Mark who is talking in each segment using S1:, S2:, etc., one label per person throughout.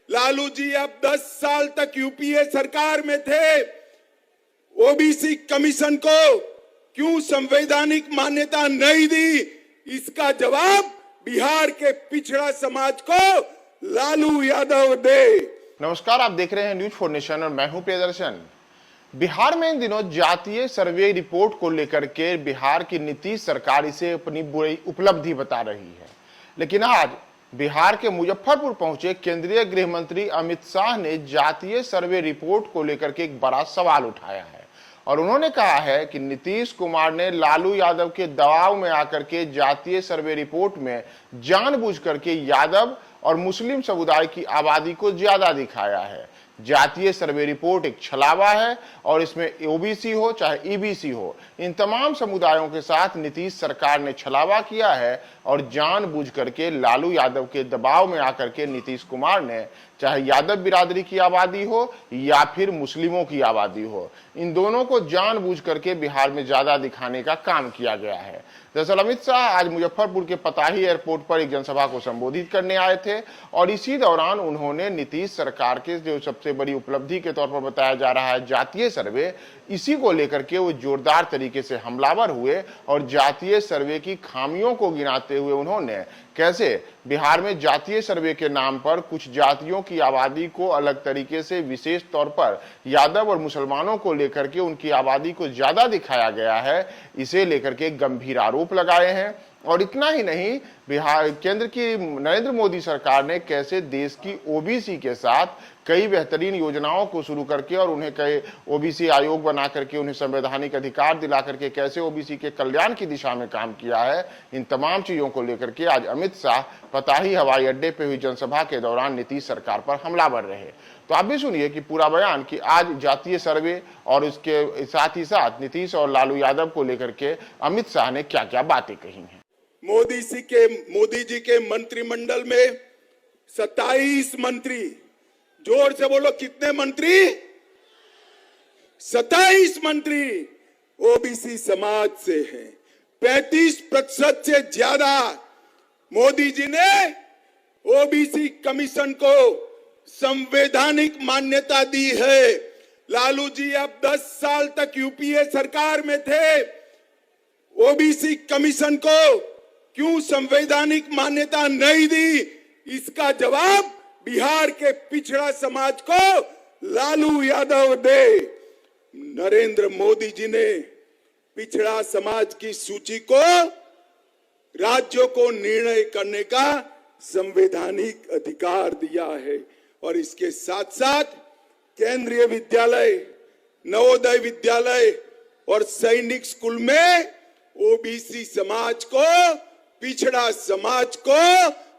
S1: लालू जी अब 10 साल तक यूपीए सरकार में थे, ओबीसी कमीशन को क्यों संवैधानिक मान्यता नहीं दी, इसका जवाब बिहार के पिछड़ा समाज को लालू यादव दे।
S2: नमस्कार, आप देख रहे हैं न्यूज फॉर नेशन और मैं हूं प्रियदर्शन। बिहार में इन दिनों जातीय सर्वे रिपोर्ट को लेकर के बिहार की नीतीश सरकार इसे अपनी बुरी उपलब्धि बता रही है, लेकिन आज बिहार के मुजफ्फरपुर पहुंचे केंद्रीय गृह मंत्री अमित शाह ने जातीय सर्वे रिपोर्ट को लेकर के एक बड़ा सवाल उठाया है और उन्होंने कहा है कि नीतीश कुमार ने लालू यादव के दबाव में आकर के जातीय सर्वे रिपोर्ट में जानबूझ करके यादव और मुस्लिम समुदाय की आबादी को ज्यादा दिखाया है। जातीय सर्वे रिपोर्ट एक छलावा है और इसमें ओबीसी हो चाहे ईबीसी हो, इन तमाम समुदायों के साथ नीतीश सरकार ने छलावा किया है और जानबूझ करके लालू यादव के दबाव में आकर के नीतीश कुमार ने चाहे यादव बिरादरी की आबादी हो या फिर मुस्लिमों की आबादी हो, इन दोनों को जानबूझ करके बिहार में ज्यादा दिखाने का काम किया गया है। दरअसल अमित शाह आज मुजफ्फरपुर के पताही एयरपोर्ट पर एक जनसभा को संबोधित करने आए थे और इसी दौरान उन्होंने नीतीश सरकार के जो सबसे बड़ी उपलब्धि के तौर पर बताया जा रहा है जातीय सर्वे, इसी को लेकर के वो जोरदार तरीके से हमलावर हुए और जातीय सर्वे की खामियों को गिनाते हुए उन्होंने कैसे बिहार में जातीय सर्वे के नाम पर कुछ जातियों की आबादी को अलग तरीके से विशेष तौर पर यादव और मुसलमानों को लेकर के उनकी आबादी को ज्यादा दिखाया गया है, इसे लेकर के गंभीर आरोप लगाए हैं। और इतना ही नहीं, बिहार केंद्र की नरेंद्र मोदी सरकार ने कैसे देश की ओबीसी के साथ कई बेहतरीन योजनाओं को शुरू करके और उन्हें कई ओबीसी आयोग बना करके उन्हें संवैधानिक अधिकार दिला करके कैसे ओबीसी के कल्याण की दिशा में काम किया है, इन तमाम चीजों को लेकर के आज अमित शाह पताही हवाई अड्डे पे हुई जनसभा के दौरान नीतीश सरकार पर हमलावर रहे। तो आप भी सुनिए कि पूरा बयान कि आज जातीय सर्वे और उसके साथ ही साथ नीतीश और लालू यादव को लेकर के अमित शाह ने क्या क्या बातें कही हैं।
S1: मोदी जी के मंत्रिमंडल में 27 मंत्री, जोर से बोलो कितने मंत्री? 27 मंत्री ओबीसी समाज से हैं। 35% से ज्यादा मोदी जी ने ओबीसी कमीशन को संवैधानिक मान्यता दी है। लालू जी अब 10 साल तक यूपीए सरकार में थे, ओबीसी कमीशन को क्यों संवैधानिक मान्यता नहीं दी, इसका जवाब बिहार के पिछड़ा समाज को लालू यादव दे। नरेंद्र मोदी जी ने पिछड़ा समाज की सूची को राज्यों को निर्णय करने का संवैधानिक अधिकार दिया है और इसके साथ साथ केंद्रीय विद्यालय, नवोदय विद्यालय और सैनिक स्कूल में ओबीसी समाज को, पिछड़ा समाज को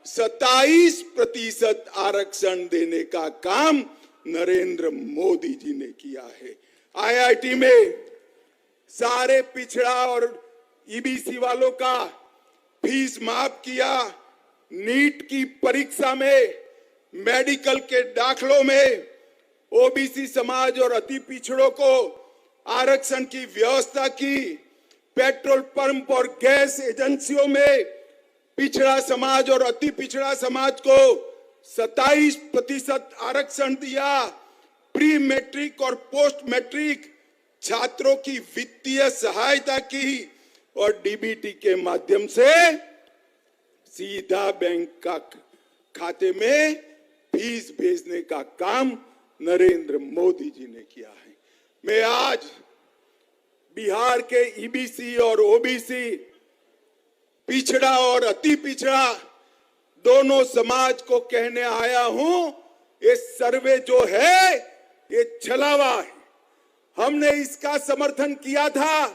S1: 27% आरक्षण देने का काम नरेंद्र मोदी जी ने किया है। आईआईटी में सारे पिछड़ा और ईबीसी वालों का फीस माफ किया। नीट की परीक्षा में, मेडिकल के दाखलों में ओबीसी समाज और अति पिछड़ों को आरक्षण की व्यवस्था की। पेट्रोल पंप और गैस एजेंसियों में पिछड़ा समाज और अति पिछड़ा समाज को 27% आरक्षण दिया। प्री मैट्रिक और पोस्ट मैट्रिक छात्रों की वित्तीय सहायता की और डीबीटी के माध्यम से सीधा बैंक का खाते में फीस भेजने का काम नरेंद्र मोदी जी ने किया है। मैं आज बिहार के ईबीसी और ओबीसी, पिछड़ा और अति पिछड़ा दोनों समाज को कहने आया हूं, ये सर्वे जो है ये छलावा है। हमने इसका समर्थन किया था,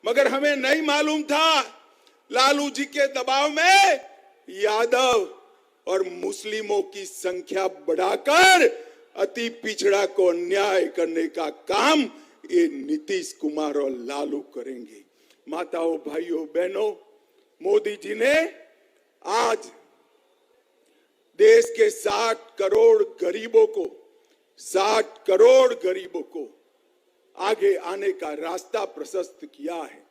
S1: मगर हमें नहीं मालूम था लालू जी के दबाव में यादव और मुस्लिमों की संख्या बढ़ाकर अति पिछड़ा को अन्याय करने का काम ये नीतीश कुमार और लालू करेंगे। माताओं, भाइयों, बहनों, मोदी जी ने आज देश के 60 करोड़ गरीबों को आगे आने का रास्ता प्रशस्त किया है।